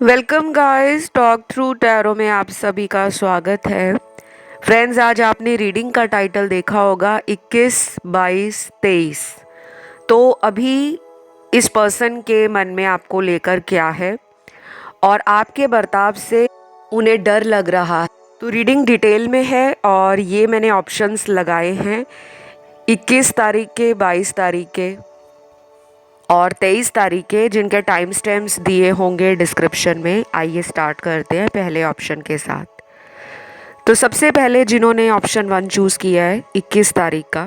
Welcome guys, talk through tarot में आप सभी का स्वागत है। फ्रेंड्स, आज आपने रीडिंग का टाइटल देखा होगा 21, 22, 23। तो अभी इस पर्सन के मन में आपको लेकर क्या है और आपके बर्ताव से उन्हें डर लग रहा है। तो रीडिंग डिटेल में है और ये मैंने ऑप्शंस लगाए हैं 21 तारीख के, 22 तारीख के और 23 तारीख के, जिनके टाइम स्टैम्प्स दिए होंगे डिस्क्रिप्शन में। आइए स्टार्ट करते हैं पहले ऑप्शन के साथ। तो सबसे पहले जिन्होंने ऑप्शन 1 चूज़ किया है 21 तारीख का,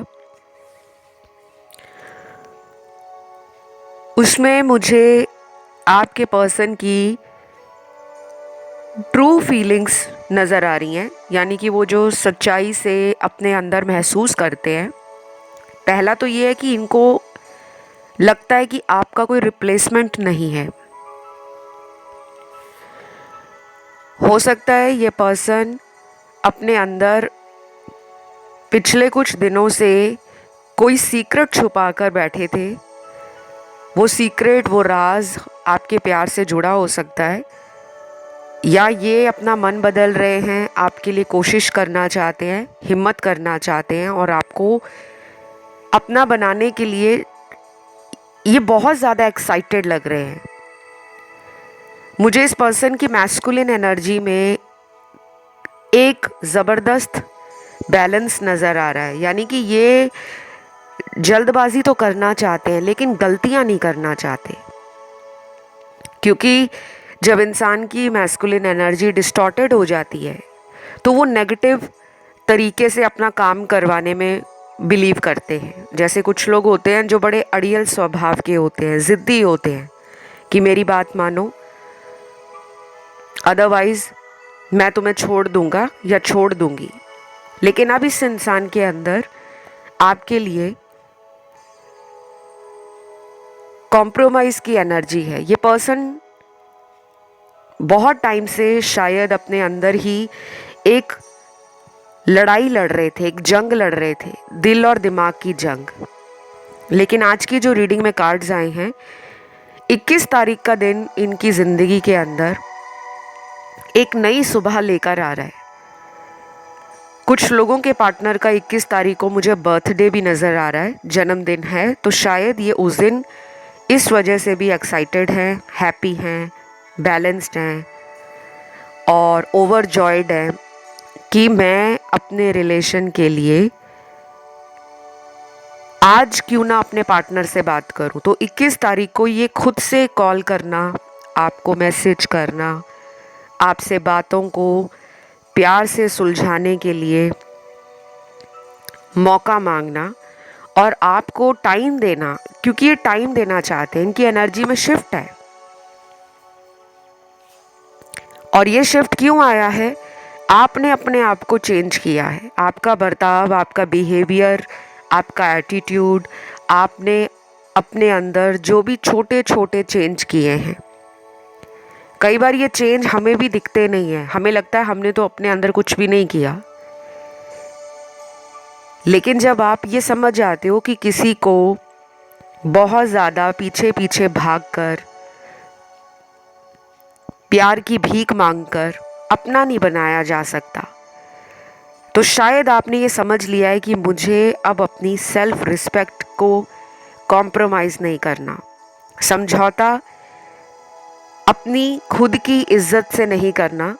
उसमें मुझे आपके पर्सन की ट्रू फीलिंग्स नज़र आ रही हैं, यानी कि वो जो सच्चाई से अपने अंदर महसूस करते हैं। पहला तो ये है कि इनको लगता है कि आपका कोई रिप्लेसमेंट नहीं है। हो सकता है ये पर्सन अपने अंदर पिछले कुछ दिनों से कोई सीक्रेट छुपा कर बैठे थे। वो सीक्रेट, वो राज आपके प्यार से जुड़ा हो सकता है, या ये अपना मन बदल रहे हैं, आपके लिए कोशिश करना चाहते हैं, हिम्मत करना चाहते हैं और आपको अपना बनाने के लिए ये बहुत ज़्यादा एक्साइटेड लग रहे हैं। मुझे इस पर्सन की मैस्कुलिन एनर्जी में एक ज़बरदस्त बैलेंस नज़र आ रहा है, यानी कि ये जल्दबाजी तो करना चाहते हैं लेकिन गलतियां नहीं करना चाहते। क्योंकि जब इंसान की मैस्कुलिन एनर्जी डिस्टॉर्टेड हो जाती है तो वो नेगेटिव तरीके से अपना काम करवाने में बिलीव करते हैं। जैसे कुछ लोग होते हैं जो बड़े अड़ियल स्वभाव के होते हैं, ज़िद्दी होते हैं कि मेरी बात मानो, अदरवाइज़ मैं तुम्हें छोड़ दूंगा या छोड़ दूंगी। लेकिन अब इस इंसान के अंदर आपके लिए कॉम्प्रोमाइज़ की एनर्जी है। ये पर्सन बहुत टाइम से शायद अपने अंदर ही एक लड़ाई लड़ रहे थे, एक जंग लड़ रहे थे, दिल और दिमाग की जंग। लेकिन आज की जो रीडिंग में कार्ड्स आए हैं, 21 तारीख का दिन इनकी ज़िंदगी के अंदर एक नई सुबह लेकर आ रहा है। कुछ लोगों के पार्टनर का 21 तारीख को मुझे बर्थडे भी नज़र आ रहा है, जन्मदिन है। तो शायद ये उस दिन इस वजह से भी एक्साइटेड हैं, हैप्पी हैं, बैलेंस्ड हैं और ओवरजॉयड हैं कि मैं अपने रिलेशन के लिए आज क्यों ना अपने पार्टनर से बात करूं। तो 21 तारीख को ये खुद से कॉल करना, आपको मैसेज करना, आपसे बातों को प्यार से सुलझाने के लिए मौका मांगना और आपको टाइम देना, क्योंकि ये टाइम देना चाहते हैं। इनकी एनर्जी में शिफ्ट है और ये शिफ्ट क्यों आया है? आपने अपने आप को चेंज किया है। आपका बर्ताव, आपका बिहेवियर, आपका एटीट्यूड, आपने अपने अंदर जो भी छोटे छोटे चेंज किए हैं। कई बार ये चेंज हमें भी दिखते नहीं है, हमें लगता है हमने तो अपने अंदर कुछ भी नहीं किया। लेकिन जब आप ये समझ जाते हो कि किसी को बहुत ज़्यादा पीछे पीछे भागकर, प्यार की भीख मांगकर अपना नहीं बनाया जा सकता, तो शायद आपने ये समझ लिया है कि मुझे अब अपनी सेल्फ रिस्पेक्ट को कॉम्प्रोमाइज़ नहीं करना। समझौता अपनी खुद की इज्जत से नहीं करना,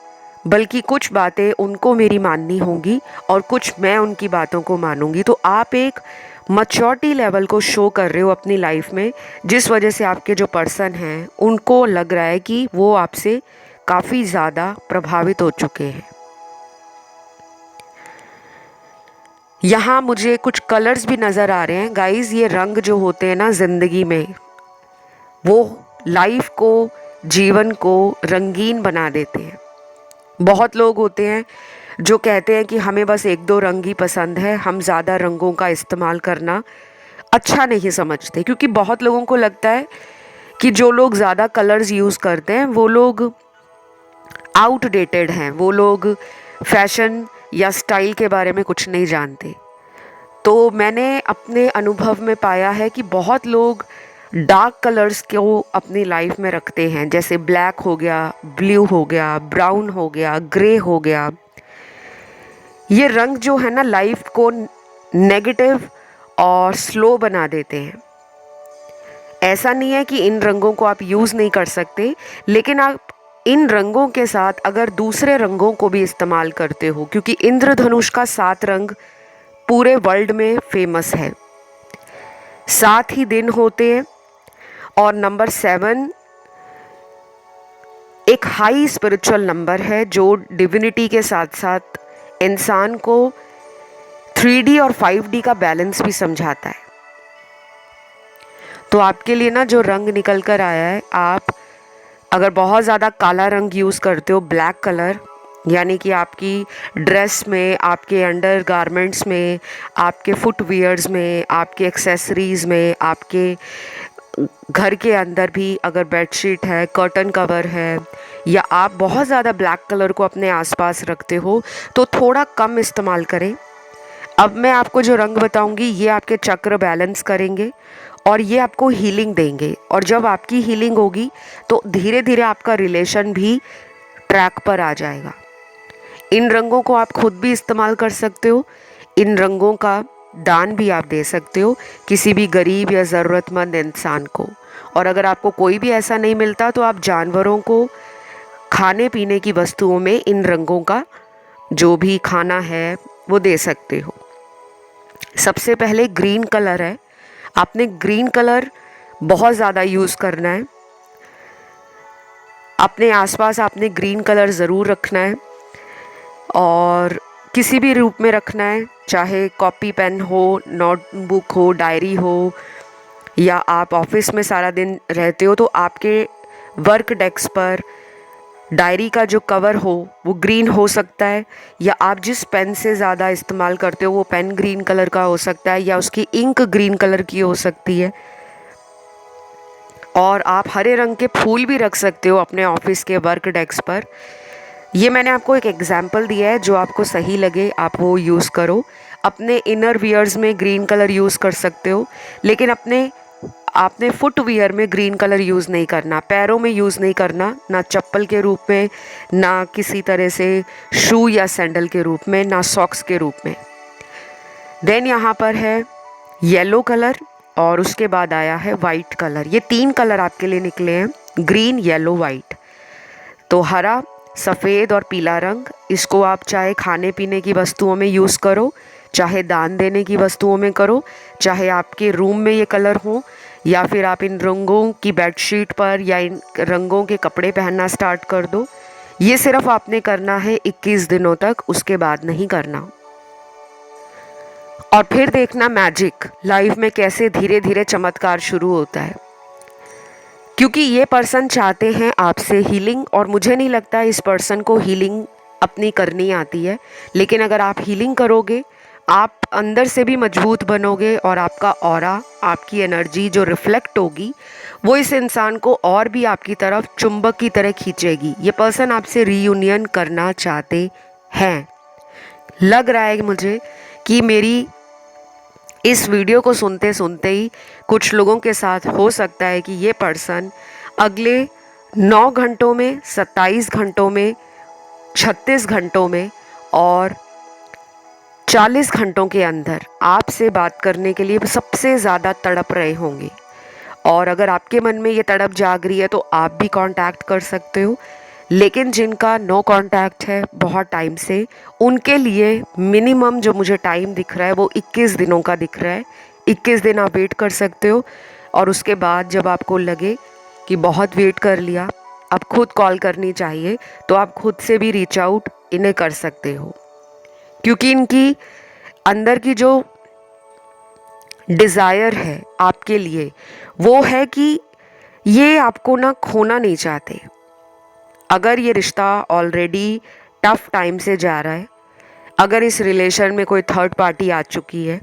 बल्कि कुछ बातें उनको मेरी माननी होंगी और कुछ मैं उनकी बातों को मानूंगी। तो आप एक मैच्योरिटी लेवल को शो कर रहे हो अपनी लाइफ में, जिस वजह से आपके जो पर्सन हैं उनको लग रहा है कि वो आपसे काफ़ी ज़्यादा प्रभावित हो चुके हैं। यहाँ मुझे कुछ कलर्स भी नज़र आ रहे हैं गाइस। ये रंग जो होते हैं ना ज़िंदगी में, वो लाइफ को, जीवन को रंगीन बना देते हैं। बहुत लोग होते हैं जो कहते हैं कि हमें बस एक दो रंग ही पसंद है, हम ज़्यादा रंगों का इस्तेमाल करना अच्छा नहीं समझते। क्योंकि बहुत लोगों को लगता है कि जो लोग ज़्यादा कलर्स यूज़ करते हैं वो लोग आउटडेटेड हैं, वो लोग फैशन या स्टाइल के बारे में कुछ नहीं जानते। तो मैंने अपने अनुभव में पाया है कि बहुत लोग डार्क कलर्स को अपनी लाइफ में रखते हैं, जैसे ब्लैक हो गया, ब्लू हो गया, ब्राउन हो गया, ग्रे हो गया। ये रंग जो है ना लाइफ को नेगेटिव और स्लो बना देते हैं। ऐसा नहीं है कि इन रंगों को आप यूज़ नहीं कर सकते, लेकिन आप इन रंगों के साथ अगर दूसरे रंगों को भी इस्तेमाल करते हो, क्योंकि इंद्रधनुष का 7 रंग पूरे वर्ल्ड में फेमस है। 7 ही दिन होते हैं और नंबर 7 एक हाई स्पिरिचुअल नंबर है जो डिविनिटी के साथ साथ इंसान को 3D और 5D का बैलेंस भी समझाता है। तो आपके लिए ना जो रंग निकल कर आया है, आप अगर बहुत ज़्यादा काला रंग यूज़ करते हो, ब्लैक कलर, यानी कि आपकी ड्रेस में, आपके अंडर गारमेंट्स में, आपके फुटवियर्स में, आपके एक्सेसरीज़ में, आपके घर के अंदर भी अगर बेडशीट है, कर्टन कवर है, या आप बहुत ज़्यादा ब्लैक कलर को अपने आसपास रखते हो, तो थोड़ा कम इस्तेमाल करें। अब मैं आपको जो रंग बताऊंगी ये आपके चक्र बैलेंस करेंगे और ये आपको हीलिंग देंगे। और जब आपकी हीलिंग होगी तो धीरे धीरे आपका रिलेशन भी ट्रैक पर आ जाएगा। इन रंगों को आप खुद भी इस्तेमाल कर सकते हो, इन रंगों का दान भी आप दे सकते हो किसी भी गरीब या ज़रूरतमंद इंसान को। और अगर आपको कोई भी ऐसा नहीं मिलता तो आप जानवरों को खाने पीने की वस्तुओं में इन रंगों का जो भी खाना है वो दे सकते हो। सबसे पहले ग्रीन कलर है, आपने ग्रीन कलर बहुत ज़्यादा यूज़ करना है। अपने आसपास आपने ग्रीन कलर ज़रूर रखना है और किसी भी रूप में रखना है, चाहे कॉपी पेन हो, नोटबुक हो, डायरी हो, या आप ऑफिस में सारा दिन रहते हो तो आपके वर्क डेस्क पर डायरी का जो कवर हो वो ग्रीन हो सकता है, या आप जिस पेन से ज़्यादा इस्तेमाल करते हो वो पेन ग्रीन कलर का हो सकता है, या उसकी इंक ग्रीन कलर की हो सकती है। और आप हरे रंग के फूल भी रख सकते हो अपने ऑफिस के वर्क डेस्क पर। ये मैंने आपको एक एग्जाम्पल दिया है, जो आपको सही लगे आप वो यूज़ करो। अपने इनर वियर्स में ग्रीन कलर यूज़ कर सकते हो, लेकिन आपने फुटवियर में ग्रीन कलर यूज़ नहीं करना, पैरों में यूज़ नहीं करना, ना चप्पल के रूप में, ना किसी तरह से शू या सैंडल के रूप में, ना सॉक्स के रूप में। देन यहाँ पर है येलो कलर और उसके बाद आया है वाइट कलर। ये 3 कलर आपके लिए निकले हैं, ग्रीन, येलो, वाइट। तो हरा, सफ़ेद और पीला रंग, इसको आप चाहे खाने पीने की वस्तुओं में यूज़ करो, चाहे दान देने की वस्तुओं में करो, चाहे आपके रूम में ये कलर हो, या फिर आप इन रंगों की बेडशीट पर या इन रंगों के कपड़े पहनना स्टार्ट कर दो। ये सिर्फ आपने करना है 21 दिनों तक, उसके बाद नहीं करना। और फिर देखना मैजिक लाइफ में कैसे धीरे धीरे चमत्कार शुरू होता है, क्योंकि ये पर्सन चाहते हैं आपसे हीलिंग, और मुझे नहीं लगता इस पर्सन को हीलिंग अपनी करनी आती है। लेकिन अगर आप हीलिंग करोगे, आप अंदर से भी मजबूत बनोगे और आपका ऑरा, आपकी एनर्जी जो रिफ्लेक्ट होगी वो इस इंसान को और भी आपकी तरफ चुंबक की तरह खींचेगी। ये पर्सन आपसे रीयूनियन करना चाहते हैं। लग रहा है मुझे कि मेरी इस वीडियो को सुनते सुनते ही कुछ लोगों के साथ हो सकता है कि ये पर्सन अगले 9 घंटों में, 27 घंटों में, 36 घंटों में और 40 घंटों के अंदर आपसे बात करने के लिए सबसे ज़्यादा तड़प रहे होंगे। और अगर आपके मन में ये तड़प जाग रही है तो आप भी कांटेक्ट कर सकते हो। लेकिन जिनका नो कांटेक्ट है बहुत टाइम से, उनके लिए मिनिमम जो मुझे टाइम दिख रहा है वो 21 दिनों का दिख रहा है। 21 दिन आप वेट कर सकते हो, और उसके बाद जब आपको लगे कि बहुत वेट कर लिया, अब खुद कॉल करनी चाहिए, तो आप खुद से भी रीच आउट इन्हें कर सकते हो। क्योंकि इनकी अंदर की जो डिज़ायर है आपके लिए वो है कि ये आपको ना खोना नहीं चाहते। अगर ये रिश्ता ऑलरेडी टफ टाइम से जा रहा है, अगर इस रिलेशन में कोई थर्ड पार्टी आ चुकी है,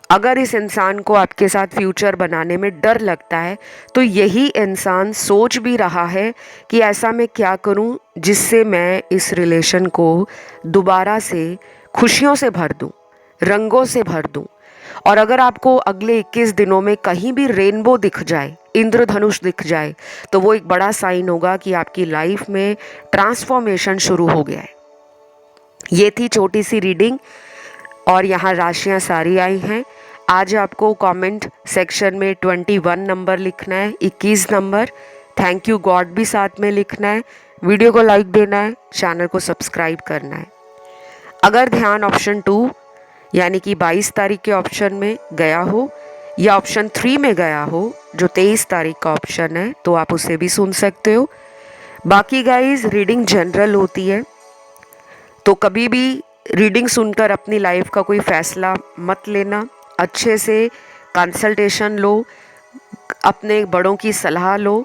अगर इस इंसान को आपके साथ फ्यूचर बनाने में डर लगता है, तो यही इंसान सोच भी रहा है कि ऐसा मैं क्या करूं जिससे मैं इस रिलेशन को दोबारा से खुशियों से भर दूं, रंगों से भर दूं। और अगर आपको अगले 21 दिनों में कहीं भी रेनबो दिख जाए, इंद्रधनुष दिख जाए, तो वो एक बड़ा साइन होगा कि आपकी लाइफ में ट्रांसफॉर्मेशन शुरू हो गया है। ये थी छोटी सी रीडिंग और यहाँ राशियाँ सारी आई हैं। आज आपको कमेंट सेक्शन में 21 नंबर लिखना है, 21 नंबर, थैंक यू गॉड भी साथ में लिखना है, वीडियो को लाइक देना है, चैनल को सब्सक्राइब करना है। अगर ध्यान ऑप्शन 2 यानी कि 22 तारीख के ऑप्शन में गया हो या ऑप्शन 3 में गया हो जो 23 तारीख का ऑप्शन है, तो आप उसे भी सुन सकते हो। बाकी गाइज रीडिंग जनरल होती है, तो कभी भी रीडिंग सुनकर अपनी लाइफ का कोई फैसला मत लेना। अच्छे से कंसल्टेशन लो, अपने बड़ों की सलाह लो।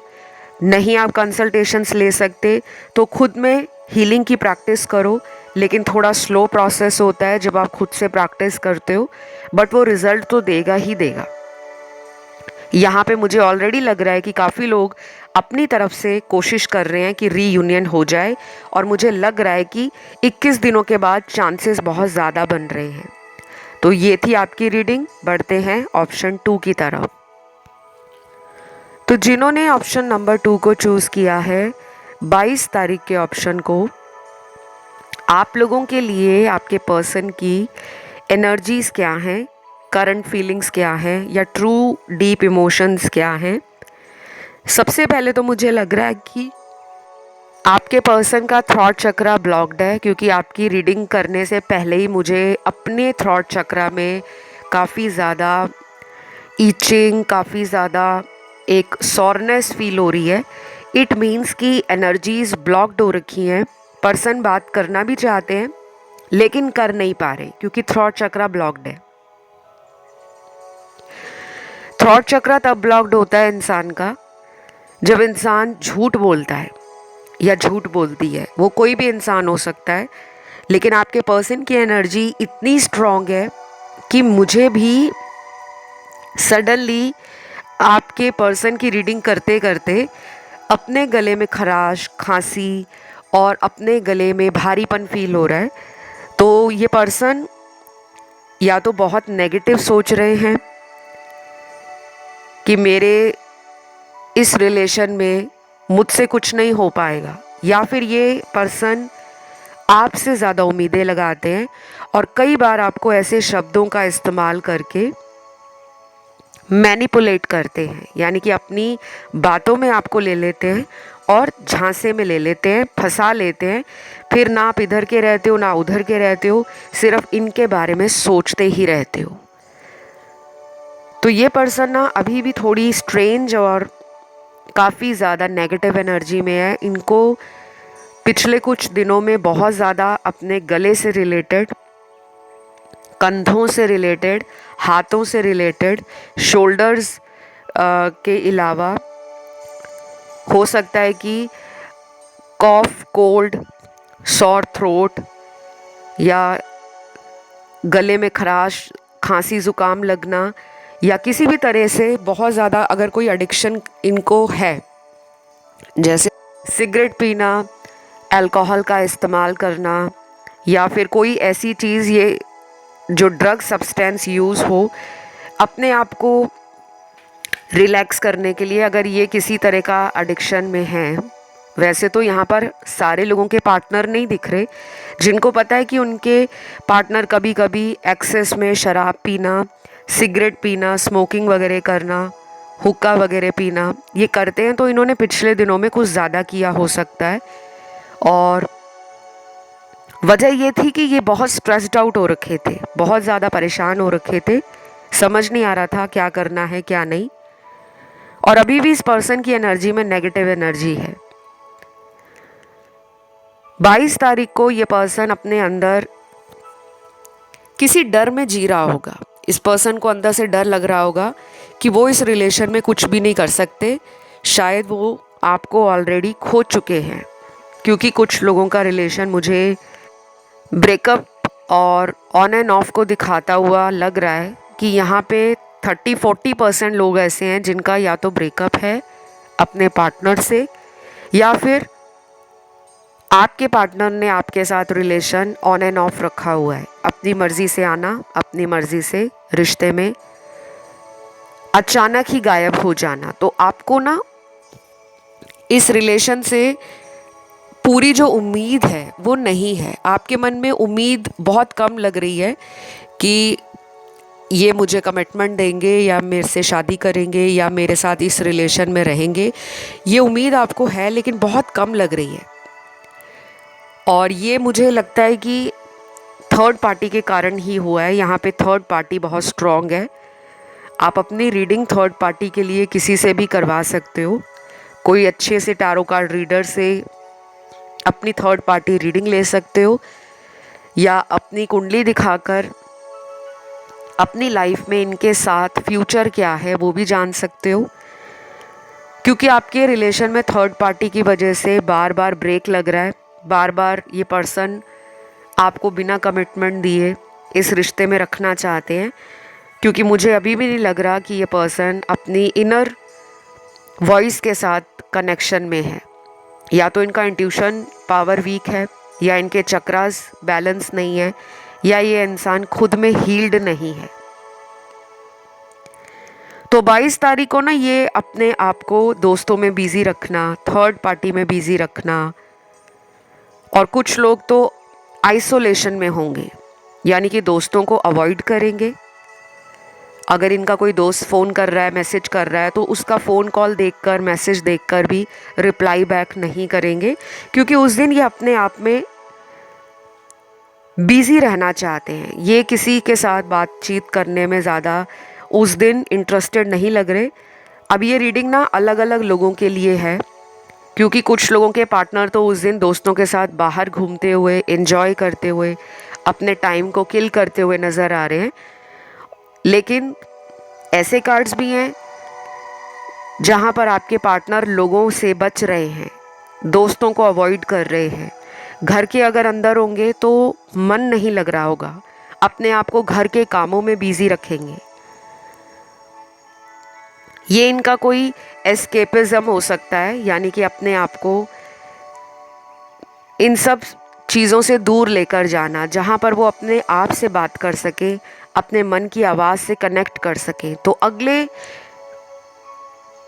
नहीं आप कंसल्टेशंस ले सकते तो खुद में हीलिंग की प्रैक्टिस करो, लेकिन थोड़ा स्लो प्रोसेस होता है जब आप खुद से प्रैक्टिस करते हो, बट वो रिज़ल्ट तो देगा ही देगा। यहाँ पे मुझे ऑलरेडी लग रहा है कि काफ़ी लोग अपनी तरफ से कोशिश कर रहे हैं कि रीयूनियन हो जाए, और मुझे लग रहा है कि 21 दिनों के बाद चांसेस बहुत ज़्यादा बन रहे हैं। तो ये थी आपकी रीडिंग। बढ़ते हैं ऑप्शन 2 की तरफ। तो जिन्होंने ऑप्शन नंबर 2 को चूज़ किया है, 22 तारीख के ऑप्शन को, आप लोगों के लिए आपके पर्सन की एनर्जीज़ क्या हैं, करंट फीलिंग्स क्या हैं, या ट्रू डीप इमोशंस क्या हैं। सबसे पहले तो मुझे लग रहा है कि आपके पर्सन का थॉट चक्रा ब्लॉक्ड है, क्योंकि आपकी रीडिंग करने से पहले ही मुझे अपने थॉट चक्रा में काफ़ी ज़्यादा ईचिंग, काफ़ी ज़्यादा एक सॉरनेस फील हो रही है। इट मीन्स कि एनर्जीज़ ब्लॉक्ड हो रखी हैं। पर्सन बात करना भी चाहते हैं लेकिन कर नहीं पा रहे, क्योंकि थॉट चक्रा ब्लॉक्ड है। थॉट चक्रा तब ब्लॉक्ड होता है इंसान का जब इंसान झूठ बोलता है या झूठ बोलती है। वो कोई भी इंसान हो सकता है, लेकिन आपके पर्सन की एनर्जी इतनी स्ट्रॉन्ग है कि मुझे भी सडनली आपके पर्सन की रीडिंग करते करते अपने गले में खराश, खांसी और अपने गले में भारीपन फील हो रहा है। तो ये पर्सन या तो बहुत नेगेटिव सोच रहे हैं कि मेरे इस रिलेशन में मुझसे कुछ नहीं हो पाएगा, या फिर ये पर्सन आपसे ज़्यादा उम्मीदें लगाते हैं और कई बार आपको ऐसे शब्दों का इस्तेमाल करके मैनिपुलेट करते हैं, यानी कि अपनी बातों में आपको ले लेते हैं और झांसे में ले लेते हैं, फंसा लेते हैं। फिर ना आप इधर के रहते हो ना उधर के रहते हो, सिर्फ इनके बारे में सोचते ही रहते हो। तो ये पर्सन ना अभी भी थोड़ी स्ट्रेंज और काफ़ी ज़्यादा नेगेटिव एनर्जी में है। इनको पिछले कुछ दिनों में बहुत ज़्यादा अपने गले से रिलेटेड, कंधों से रिलेटेड, हाथों से रिलेटेड, शोल्डर्स के अलावा हो सकता है कि कॉफ, कोल्ड, सॉर थ्रोट या गले में खराश, खांसी, ज़ुकाम लगना, या किसी भी तरह से बहुत ज़्यादा अगर कोई एडिक्शन इनको है, जैसे सिगरेट पीना, अल्कोहल का इस्तेमाल करना, या फिर कोई ऐसी चीज़ ये जो ड्रग सब्सटेंस यूज़ हो अपने आप को रिलैक्स करने के लिए, अगर ये किसी तरह का एडिक्शन में है। वैसे तो यहाँ पर सारे लोगों के पार्टनर नहीं दिख रहे, जिनको पता है कि उनके पार्टनर कभी कभी एक्सेस में शराब पीना, सिगरेट पीना, स्मोकिंग वगैरह करना, हुक्का वगैरह पीना ये करते हैं, तो इन्होंने पिछले दिनों में कुछ ज़्यादा किया हो सकता है। और वजह ये थी कि ये बहुत स्ट्रेस्ड आउट हो रखे थे, बहुत ज़्यादा परेशान हो रखे थे, समझ नहीं आ रहा था क्या करना है क्या नहीं। और अभी भी इस पर्सन की एनर्जी में नेगेटिव एनर्जी है। 22 तारीख को ये पर्सन अपने अंदर किसी डर में जी रहा होगा। इस पर्सन को अंदर से डर लग रहा होगा कि वो इस रिलेशन में कुछ भी नहीं कर सकते। शायद वो आपको ऑलरेडी खो चुके हैं, क्योंकि कुछ लोगों का रिलेशन मुझे ब्रेकअप और ऑन एंड ऑफ को दिखाता हुआ लग रहा है कि यहाँ पे 30-40% लोग ऐसे हैं जिनका या तो ब्रेकअप है अपने पार्टनर से, या फिर आपके पार्टनर ने आपके साथ रिलेशन ऑन एंड ऑफ रखा हुआ है, अपनी मर्जी से आना, अपनी मर्जी से रिश्ते में अचानक ही गायब हो जाना। तो आपको ना इस रिलेशन से पूरी जो उम्मीद है वो नहीं है। आपके मन में उम्मीद बहुत कम लग रही है कि ये मुझे कमिटमेंट देंगे या मेरे से शादी करेंगे या मेरे साथ इस रिलेशन में रहेंगे। ये उम्मीद आपको है लेकिन बहुत कम लग रही है। और ये मुझे लगता है कि थर्ड पार्टी के कारण ही हुआ है। यहाँ पे थर्ड पार्टी बहुत स्ट्रॉन्ग है। आप अपनी रीडिंग थर्ड पार्टी के लिए किसी से भी करवा सकते हो। कोई अच्छे से टैरो कार्ड रीडर से अपनी थर्ड पार्टी रीडिंग ले सकते हो, या अपनी कुंडली दिखाकर अपनी लाइफ में इनके साथ फ्यूचर क्या है वो भी जान सकते हो। क्योंकि आपके रिलेशन में थर्ड पार्टी की वजह से बार बार ब्रेक लग रहा है। बार बार ये पर्सन आपको बिना कमिटमेंट दिए इस रिश्ते में रखना चाहते हैं। क्योंकि मुझे अभी भी नहीं लग रहा कि ये पर्सन अपनी इनर वॉइस के साथ कनेक्शन में है। या तो इनका इंट्यूशन पावर वीक है, या इनके चक्रास बैलेंस नहीं है, या ये इंसान खुद में हील्ड नहीं है। तो 22 तारीख को ना ये अपने आप को दोस्तों में बिजी रखना, थर्ड पार्टी में बिजी रखना, और कुछ लोग तो आइसोलेशन में होंगे, यानी कि दोस्तों को अवॉइड करेंगे। अगर इनका कोई दोस्त फ़ोन कर रहा है, मैसेज कर रहा है, तो उसका फ़ोन कॉल देखकर, मैसेज देखकर भी रिप्लाई बैक नहीं करेंगे। क्योंकि उस दिन ये अपने आप में बिज़ी रहना चाहते हैं। ये किसी के साथ बातचीत करने में ज़्यादा उस दिन इंटरेस्टेड नहीं लग रहे। अब ये रीडिंग ना अलग अलग लोगों के लिए है। क्योंकि कुछ लोगों के पार्टनर तो उस दिन दोस्तों के साथ बाहर घूमते हुए, एंजॉय करते हुए, अपने टाइम को किल करते हुए नज़र आ रहे हैं। लेकिन ऐसे कार्ड्स भी हैं जहाँ पर आपके पार्टनर लोगों से बच रहे हैं, दोस्तों को अवॉइड कर रहे हैं। घर के अगर अंदर होंगे तो मन नहीं लग रहा होगा, अपने आप को घर के कामों में बिजी रखेंगे। ये इनका कोई एस्केपिज्म हो सकता है, यानी कि अपने आप को इन सब चीज़ों से दूर लेकर जाना, जहाँ पर वो अपने आप से बात कर सके, अपने मन की आवाज़ से कनेक्ट कर सके। तो अगले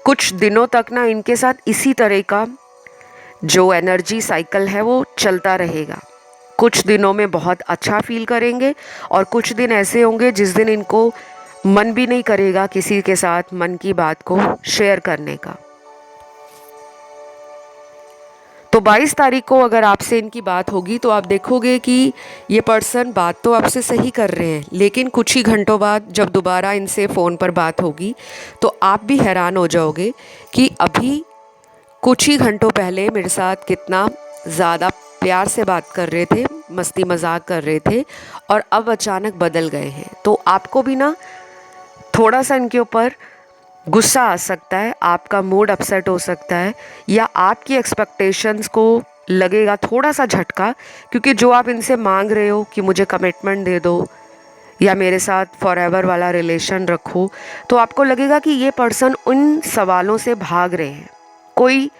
कुछ दिनों तक ना इनके साथ इसी तरह का जो एनर्जी साइकिल है वो चलता रहेगा। कुछ दिनों में बहुत अच्छा फील करेंगे, और कुछ दिन ऐसे होंगे जिस दिन इनको मन भी नहीं करेगा किसी के साथ मन की बात को शेयर करने का। तो 22 तारीख को अगर आपसे इनकी बात होगी तो आप देखोगे कि ये पर्सन बात तो आपसे सही कर रहे हैं, लेकिन कुछ ही घंटों बाद जब दोबारा इनसे फ़ोन पर बात होगी तो आप भी हैरान हो जाओगे कि अभी कुछ ही घंटों पहले मेरे साथ कितना ज़्यादा प्यार से बात कर रहे थे, मस्ती मजाक कर रहे थे, और अब अचानक बदल गए हैं। तो आपको भी ना थोड़ा सा इनके ऊपर गुस्सा आ सकता है, आपका मूड अपसेट हो सकता है, या आपकी एक्सपेक्टेशंस को लगेगा थोड़ा सा झटका। क्योंकि जो आप इनसे मांग रहे हो कि मुझे कमिटमेंट दे दो या मेरे साथ फॉरएवर वाला रिलेशन रखो, तो आपको लगेगा कि ये पर्सन उन सवालों से भाग रहे हैं, कोई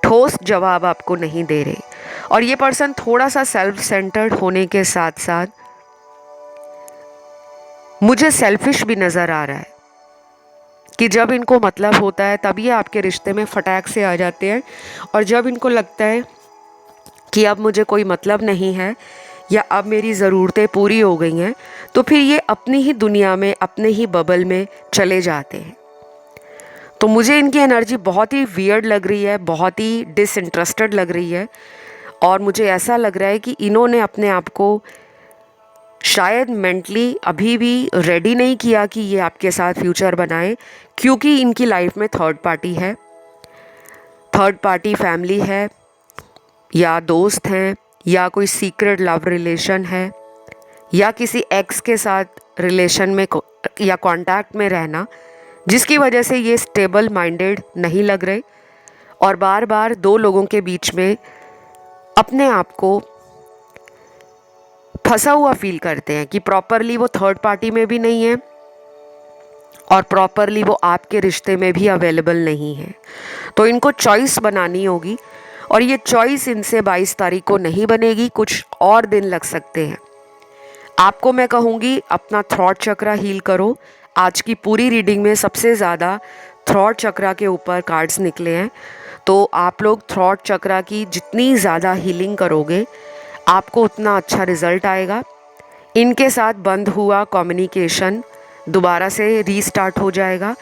ठोस जवाब आपको नहीं दे रहे। और ये पर्सन थोड़ा सा सेल्फ सेंटर्ड होने के साथ साथ मुझे सेल्फिश भी नज़र आ रहा है कि जब इनको मतलब होता है तब ये आपके रिश्ते में फटाक से आ जाते हैं, और जब इनको लगता है कि अब मुझे कोई मतलब नहीं है या अब मेरी ज़रूरतें पूरी हो गई हैं, तो फिर ये अपनी ही दुनिया में, अपने ही बबल में चले जाते हैं। तो मुझे इनकी एनर्जी बहुत ही वियर्ड लग रही है, बहुत ही डिसइंटरेस्टेड लग रही है, और मुझे ऐसा लग रहा है कि इन्होंने अपने आप को शायद मेंटली अभी भी रेडी नहीं किया कि ये आपके साथ फ्यूचर बनाए। क्योंकि इनकी लाइफ में थर्ड पार्टी है, थर्ड पार्टी फैमिली है, या दोस्त हैं, या कोई सीक्रेट लव रिलेशन है, या किसी एक्स के साथ रिलेशन में या कांटेक्ट में रहना, जिसकी वजह से ये स्टेबल माइंडेड नहीं लग रहे, और बार बार दो लोगों के बीच में अपने आप को फंसा हुआ फील करते हैं कि प्रॉपरली वो थर्ड पार्टी में भी नहीं है और प्रॉपरली वो आपके रिश्ते में भी अवेलेबल नहीं है। तो इनको चॉइस बनानी होगी, और ये चॉइस इनसे 22 तारीख को नहीं बनेगी, कुछ और दिन लग सकते हैं। आपको मैं कहूँगी अपना थ्रॉट चक्रा हील करो। आज की पूरी रीडिंग में सबसे ज़्यादा थ्रॉट चक्रा के ऊपर कार्ड्स निकले हैं, तो आप लोग थ्रॉट चक्रा की जितनी ज़्यादा हीलिंग करोगे आपको उतना अच्छा रिज़ल्ट आएगा। इनके साथ बंद हुआ कम्युनिकेशन दोबारा से रीस्टार्ट हो जाएगा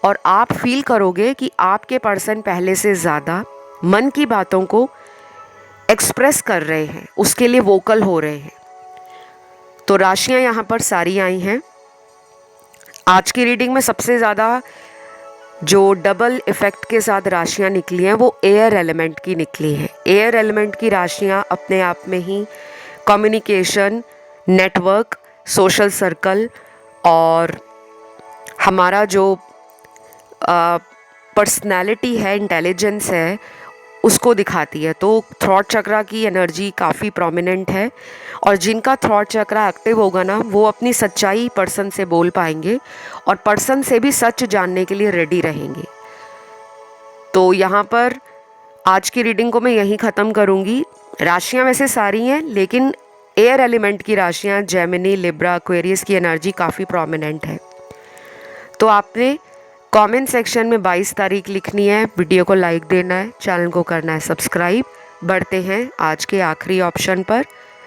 और आप फील करोगे कि आपके पर्सन पहले से ज़्यादा मन की बातों को एक्सप्रेस कर रहे हैं, उसके लिए वोकल हो रहे हैं। तो राशियां यहाँ पर सारी आई हैं। आज की रीडिंग में सबसे ज़्यादा जो डबल इफ़ेक्ट के साथ राशियां निकली हैं वो एयर एलिमेंट की निकली हैं। एयर एलिमेंट की राशियां अपने आप में ही कम्युनिकेशन, नेटवर्क, सोशल सर्कल और हमारा जो पर्सनैलिटी है, इंटेलिजेंस है, उसको दिखाती है। तो थ्रॉट चक्रा की एनर्जी काफ़ी प्रोमिनेंट है और जिनका थ्रॉट चक्रा एक्टिव होगा ना, वो अपनी सच्चाई पर्सन से बोल पाएंगे और पर्सन से भी सच जानने के लिए रेडी रहेंगे। तो यहाँ पर आज की रीडिंग को मैं यहीं ख़त्म करूँगी। राशियाँ वैसे सारी हैं, लेकिन एयर एलिमेंट की राशियाँ जेमिनी, लिब्रा, एक्वेरियस की एनर्जी काफ़ी प्रोमिनेंट है। तो आपने कमेंट सेक्शन में 22 तारीख लिखनी है, वीडियो को लाइक देना है, चैनल को करना है सब्सक्राइब। बढ़ते हैं आज के आखिरी ऑप्शन पर,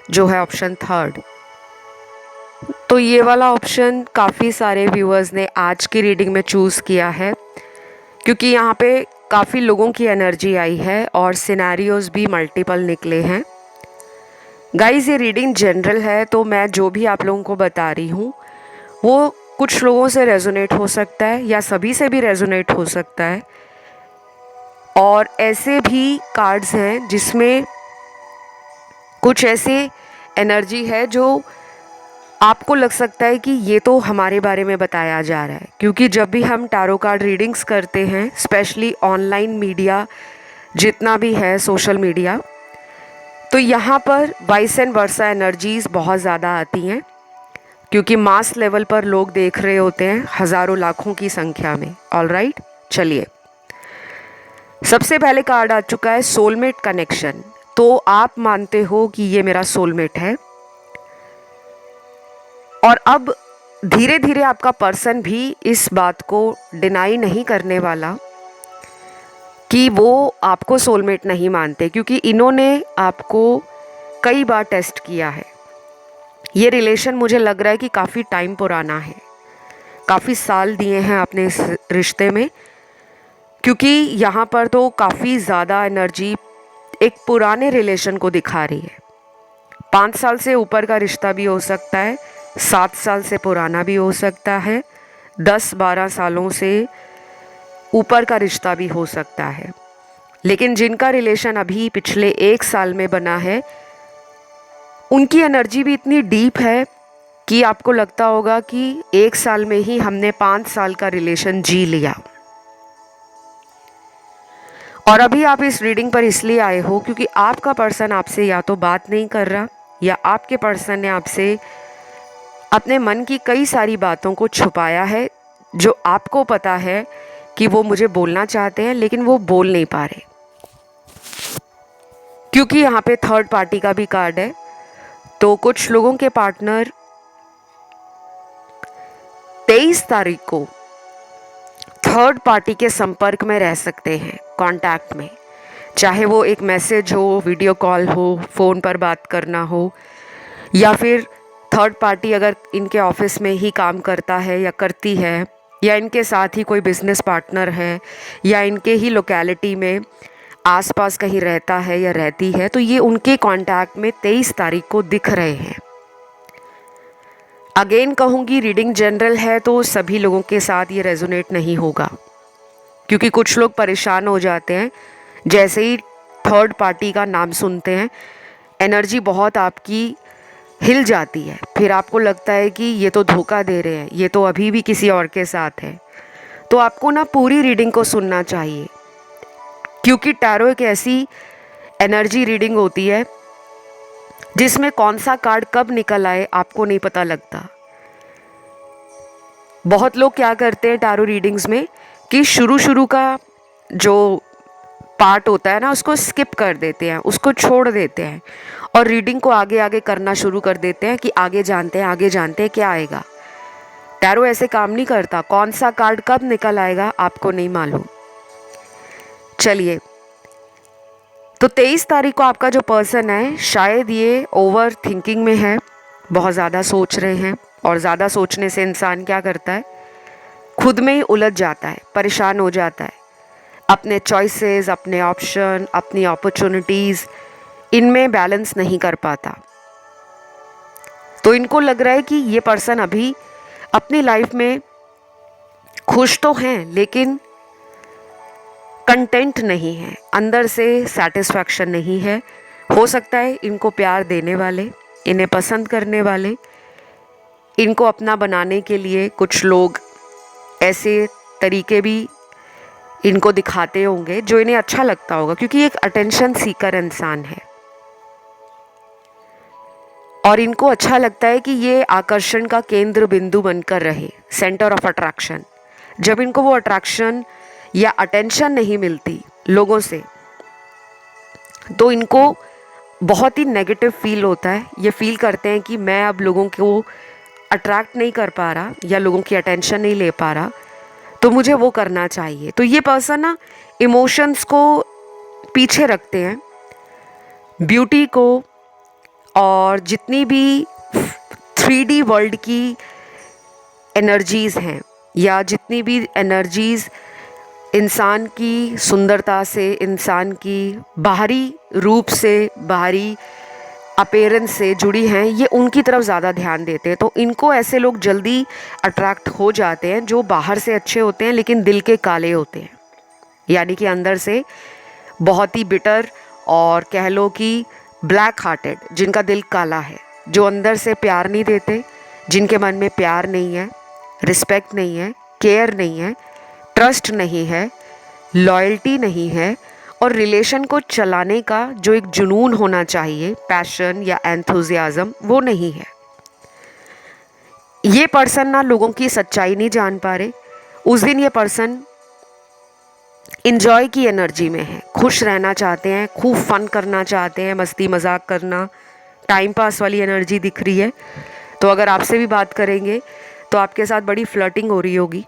जो है ऑप्शन 3। तो ये वाला ऑप्शन काफ़ी सारे व्यूअर्स ने आज की रीडिंग में चूज़ किया है, क्योंकि यहाँ पे काफ़ी लोगों की एनर्जी आई है और सिनेरियोज भी मल्टीपल निकले हैं। गाइज़, ये रीडिंग जनरल है, तो मैं जो भी आप लोगों को बता रही हूँ वो कुछ लोगों से रेजोनेट हो सकता है या सभी से भी रेजोनेट हो सकता है। और ऐसे भी कार्ड्स हैं जिसमें कुछ ऐसे एनर्जी है जो आपको लग सकता है कि ये तो हमारे बारे में बताया जा रहा है, क्योंकि जब भी हम टैरो कार्ड रीडिंग्स करते हैं, स्पेशली ऑनलाइन मीडिया जितना भी है, सोशल मीडिया, तो यहाँ पर वाइस एंड वर्सा एनर्जीज़ बहुत ज़्यादा आती हैं, क्योंकि मास लेवल पर लोग देख रहे होते हैं, हज़ारों लाखों की संख्या में। ऑलराइट, चलिए, सबसे पहले कार्ड आ चुका है सोलमेट कनेक्शन। तो आप मानते हो कि ये मेरा सोलमेट है और अब धीरे धीरे आपका पर्सन भी इस बात को डिनाई नहीं करने वाला कि वो आपको सोलमेट नहीं मानते, क्योंकि इन्होंने आपको कई बार टेस्ट किया है। ये रिलेशन मुझे लग रहा है कि काफ़ी टाइम पुराना है, काफ़ी साल दिए हैं आपने इस रिश्ते में, क्योंकि यहाँ पर तो काफ़ी ज़्यादा एनर्जी एक पुराने रिलेशन को दिखा रही है। 5 साल से ऊपर का रिश्ता भी हो सकता है, 7 साल से पुराना भी हो सकता है, 10-12 सालों से ऊपर का रिश्ता भी हो सकता है। लेकिन जिनका रिलेशन अभी पिछले 1 साल में बना है, उनकी एनर्जी भी इतनी डीप है कि आपको लगता होगा कि 1 साल में ही हमने 5 साल का रिलेशन जी लिया। और अभी आप इस रीडिंग पर इसलिए आए हो क्योंकि आपका पर्सन आपसे या तो बात नहीं कर रहा, या आपके पर्सन ने आपसे अपने मन की कई सारी बातों को छुपाया है, जो आपको पता है कि वो मुझे बोलना चाहते हैं लेकिन वो बोल नहीं पा रहे, क्योंकि यहाँ पे थर्ड पार्टी का भी कार्ड है। तो कुछ लोगों के पार्टनर 23 तारीख को थर्ड पार्टी के संपर्क में रह सकते हैं, कांटेक्ट में, चाहे वो एक मैसेज हो, वीडियो कॉल हो, फ़ोन पर बात करना हो, या फिर थर्ड पार्टी अगर इनके ऑफिस में ही काम करता है या करती है, या इनके साथ ही कोई बिजनेस पार्टनर है, या इनके ही लोकेलिटी में आसपास कहीं रहता है या रहती है, तो ये उनके कांटेक्ट में 23 तारीख को दिख रहे हैं। अगेन कहूँगी, रीडिंग जनरल है तो सभी लोगों के साथ ये रेजोनेट नहीं होगा, क्योंकि कुछ लोग परेशान हो जाते हैं जैसे ही थर्ड पार्टी का नाम सुनते हैं, एनर्जी बहुत आपकी हिल जाती है, फिर आपको लगता है कि ये तो धोखा दे रहे हैं, ये तो अभी भी किसी और के साथ है। तो आपको ना पूरी रीडिंग को सुनना चाहिए, क्योंकि टैरो एक ऐसी एनर्जी रीडिंग होती है जिसमें कौन सा कार्ड कब निकल आए आपको नहीं पता लगता। बहुत लोग क्या करते हैं टैरो रीडिंग्स में कि शुरू का जो पार्ट होता है ना, उसको स्किप कर देते हैं, उसको छोड़ देते हैं और रीडिंग को आगे आगे करना शुरू कर देते हैं कि आगे जानते हैं, आगे जानते हैं क्या आएगा। टैरो ऐसे काम नहीं करता, कौन सा कार्ड कब निकल आएगा आपको नहीं मालूम। चलिए, तो 23 तारीख को आपका जो पर्सन है, शायद ये ओवर थिंकिंग में है, बहुत ज़्यादा सोच रहे हैं। और ज़्यादा सोचने से इंसान क्या करता है, खुद में ही उलझ जाता है, परेशान हो जाता है। अपने चॉइसेस, अपने ऑप्शन, अपनी अपॉर्चुनिटीज़, इनमें बैलेंस नहीं कर पाता। तो इनको लग रहा है कि ये पर्सन अभी अपनी लाइफ में खुश तो हैं लेकिन कंटेंट नहीं है, अंदर से सेटिस्फैक्शन नहीं है। हो सकता है इनको प्यार देने वाले, इन्हें पसंद करने वाले, इनको अपना बनाने के लिए कुछ लोग ऐसे तरीके भी इनको दिखाते होंगे जो इन्हें अच्छा लगता होगा, क्योंकि एक अटेंशन सीकर इंसान है और इनको अच्छा लगता है कि ये आकर्षण का केंद्र बिंदु बनकर रहे, सेंटर ऑफ अट्रैक्शन। जब इनको वो अट्रैक्शन या अटेंशन नहीं मिलती लोगों से, तो इनको बहुत ही नेगेटिव फील होता है। ये फील करते हैं कि मैं अब लोगों को अट्रैक्ट नहीं कर पा रहा या लोगों की अटेंशन नहीं ले पा रहा, तो मुझे वो करना चाहिए। तो ये पर्सन ना इमोशंस को पीछे रखते हैं, ब्यूटी को, और जितनी भी 3D वर्ल्ड की एनर्जीज़ हैं या जितनी भी एनर्जीज़ इंसान की सुंदरता से, इंसान की बाहरी रूप से, बाहरी अपीयरेंस से जुड़ी हैं, ये उनकी तरफ ज़्यादा ध्यान देते हैं। तो इनको ऐसे लोग जल्दी अट्रैक्ट हो जाते हैं जो बाहर से अच्छे होते हैं लेकिन दिल के काले होते हैं, यानी कि अंदर से बहुत ही बिटर और कह लो कि ब्लैक हार्टेड, जिनका दिल काला है, जो अंदर से प्यार नहीं देते, जिनके मन में प्यार नहीं है, रिस्पेक्ट नहीं है, केयर नहीं है, ट्रस्ट नहीं है, लॉयल्टी नहीं है, और रिलेशन को चलाने का जो एक जुनून होना चाहिए, पैशन या एंथुजियाज्म, वो नहीं है। ये पर्सन ना लोगों की सच्चाई नहीं जान पा रहे। उस दिन ये पर्सन इंजॉय की एनर्जी में है, खुश रहना चाहते हैं, खूब फन करना चाहते हैं, मस्ती मजाक करना, टाइम पास वाली एनर्जी दिख रही है। तो अगर आपसे भी बात करेंगे तो आपके साथ बड़ी फ्लर्टिंग हो रही होगी,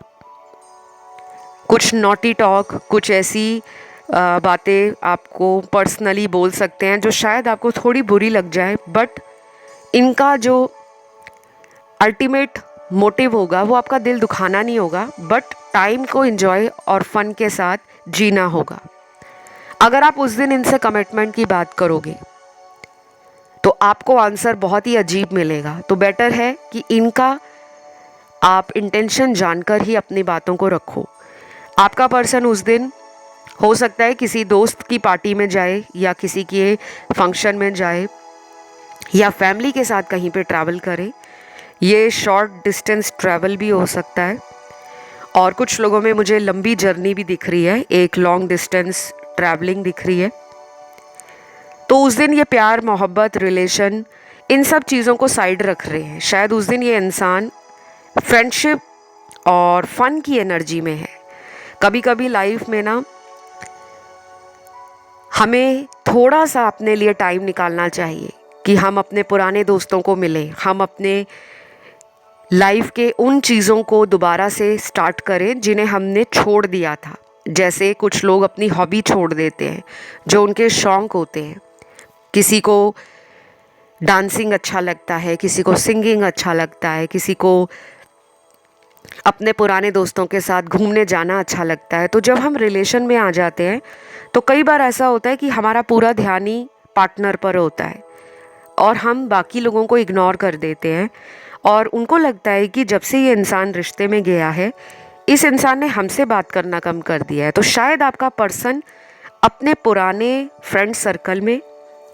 कुछ नॉटी टॉक, कुछ ऐसी बातें आपको पर्सनली बोल सकते हैं जो शायद आपको थोड़ी बुरी लग जाए, बट इनका जो अल्टीमेट मोटिव होगा वो आपका दिल दुखाना नहीं होगा, बट टाइम को एंजॉय और फन के साथ जीना होगा। अगर आप उस दिन इनसे कमिटमेंट की बात करोगे तो आपको आंसर बहुत ही अजीब मिलेगा। तो बेटर है कि इनका आप इंटेंशन जानकर ही अपनी बातों को रखो। आपका पर्सन उस दिन हो सकता है किसी दोस्त की पार्टी में जाए या किसी के फंक्शन में जाए या फैमिली के साथ कहीं पे ट्रैवल करे। ये शॉर्ट डिस्टेंस ट्रैवल भी हो सकता है और कुछ लोगों में मुझे लंबी जर्नी भी दिख रही है, एक लॉन्ग डिस्टेंस ट्रैवलिंग दिख रही है। तो उस दिन ये प्यार, मोहब्बत, रिलेशन, इन सब चीज़ों को साइड रख रहे हैं। शायद उस दिन ये इंसान फ्रेंडशिप और फन की एनर्जी में है। कभी कभी लाइफ में ना हमें थोड़ा सा अपने लिए टाइम निकालना चाहिए कि हम अपने पुराने दोस्तों को मिलें, हम अपने लाइफ के उन चीज़ों को दोबारा से स्टार्ट करें जिन्हें हमने छोड़ दिया था। जैसे कुछ लोग अपनी हॉबी छोड़ देते हैं, जो उनके शौक़ होते हैं। किसी को डांसिंग अच्छा लगता है, किसी को सिंगिंग अच्छा लगता है, किसी को अपने पुराने दोस्तों के साथ घूमने जाना अच्छा लगता है। तो जब हम रिलेशन में आ जाते हैं तो कई बार ऐसा होता है कि हमारा पूरा ध्यान ही पार्टनर पर होता है और हम बाकी लोगों को इग्नोर कर देते हैं और उनको लगता है कि जब से ये इंसान रिश्ते में गया है, इस इंसान ने हमसे बात करना कम कर दिया है। तो शायद आपका पर्सन अपने पुराने फ्रेंड सर्कल में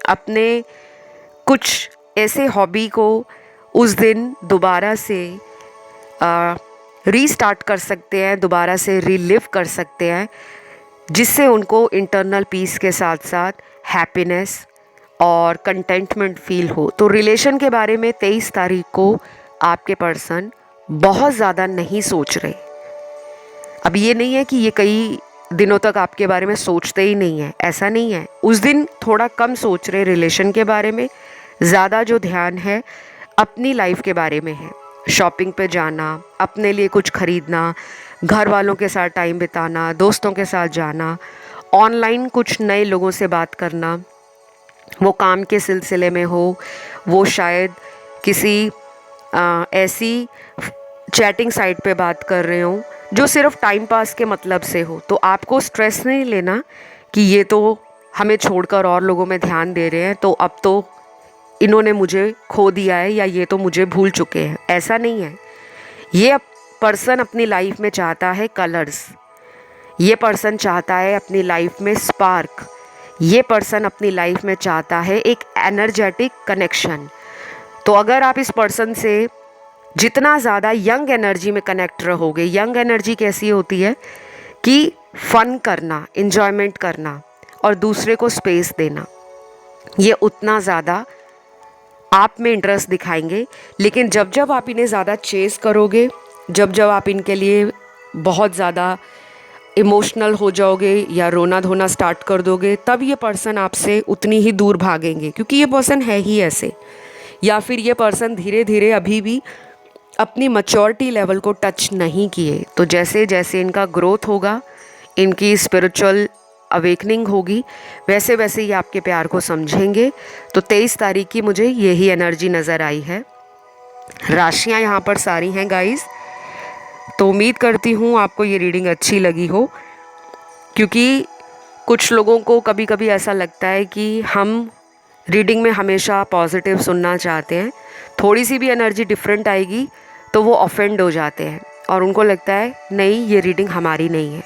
अपने कुछ ऐसे हॉबी को उस दिन दोबारा से रीस्टार्ट कर सकते हैं, दोबारा से रीलिव कर सकते हैं, जिससे उनको इंटरनल पीस के साथ साथ हैप्पीनेस और कंटेंटमेंट फील हो। तो रिलेशन के बारे में 23 तारीख को आपके पर्सन बहुत ज़्यादा नहीं सोच रहे। अब ये नहीं है कि ये कई दिनों तक आपके बारे में सोचते ही नहीं है, ऐसा नहीं है। उस दिन थोड़ा कम सोच रहे रिलेशन के बारे में, ज़्यादा जो ध्यान है अपनी लाइफ के बारे में है। शॉपिंग पे जाना, अपने लिए कुछ खरीदना, घर वालों के साथ टाइम बिताना, दोस्तों के साथ जाना, ऑनलाइन कुछ नए लोगों से बात करना, वो काम के सिलसिले में हो, वो शायद किसी ऐसी चैटिंग साइट पे बात कर रहे हो जो सिर्फ टाइम पास के मतलब से हो। तो आपको स्ट्रेस नहीं लेना कि ये तो हमें छोड़कर और लोगों में ध्यान दे रहे हैं, तो अब तो इन्होंने मुझे खो दिया है या ये तो मुझे भूल चुके हैं। ऐसा नहीं है। ये पर्सन अपनी लाइफ में चाहता है कलर्स, ये पर्सन चाहता है अपनी लाइफ में स्पार्क, ये पर्सन अपनी लाइफ में चाहता है एक एनर्जेटिक कनेक्शन। तो अगर आप इस पर्सन से जितना ज़्यादा यंग एनर्जी में कनेक्ट रहोगे, यंग एनर्जी कैसी होती है कि फ़न करना, इन्जॉयमेंट करना और दूसरे को स्पेस देना, ये उतना ज़्यादा आप में इंटरेस्ट दिखाएंगे। लेकिन जब जब आप इन्हें ज़्यादा चेस करोगे, जब जब आप इनके लिए बहुत ज़्यादा इमोशनल हो जाओगे या रोना धोना स्टार्ट कर दोगे, तब ये पर्सन आपसे उतनी ही दूर भागेंगे, क्योंकि ये पर्सन है ही ऐसे। या फिर ये पर्सन धीरे धीरे अभी भी अपनी मैच्योरिटी लेवल को टच नहीं किए। तो जैसे जैसे इनका ग्रोथ होगा, इनकी स्पिरिचुअल अवेकनिंग होगी, वैसे वैसे ये आपके प्यार को समझेंगे। तो 23 तारीख की मुझे यही एनर्जी नज़र आई है। राशियाँ यहाँ पर सारी हैं गाइस। तो उम्मीद करती हूँ आपको ये रीडिंग अच्छी लगी हो, क्योंकि कुछ लोगों को कभी कभी ऐसा लगता है कि हम रीडिंग में हमेशा पॉजिटिव सुनना चाहते हैं, थोड़ी सी भी एनर्जी डिफरेंट आएगी तो वो ऑफेंड हो जाते हैं और उनको लगता है नहीं, ये रीडिंग हमारी नहीं है।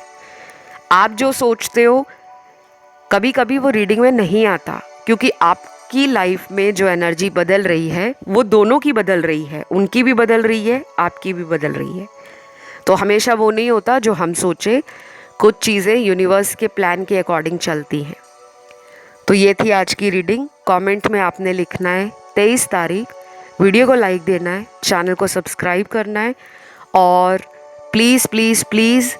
आप जो सोचते हो कभी कभी वो रीडिंग में नहीं आता, क्योंकि आपकी लाइफ में जो एनर्जी बदल रही है वो दोनों की बदल रही है, उनकी भी बदल रही है, आपकी भी बदल रही है। तो हमेशा वो नहीं होता जो हम सोचे, कुछ चीज़ें यूनिवर्स के प्लान के अकॉर्डिंग चलती हैं। तो ये थी आज की रीडिंग। कमेंट में आपने लिखना है 23 तारीख, वीडियो को लाइक देना है, चैनल को सब्सक्राइब करना है और प्लीज़ प्लीज़ प्लीज़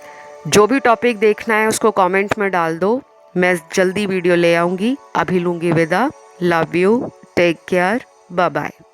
जो भी टॉपिक देखना है उसको कमेंट में डाल दो। मैं जल्दी वीडियो ले आऊँगी। अभी लूँगी विदा। Love you, take care, bye bye.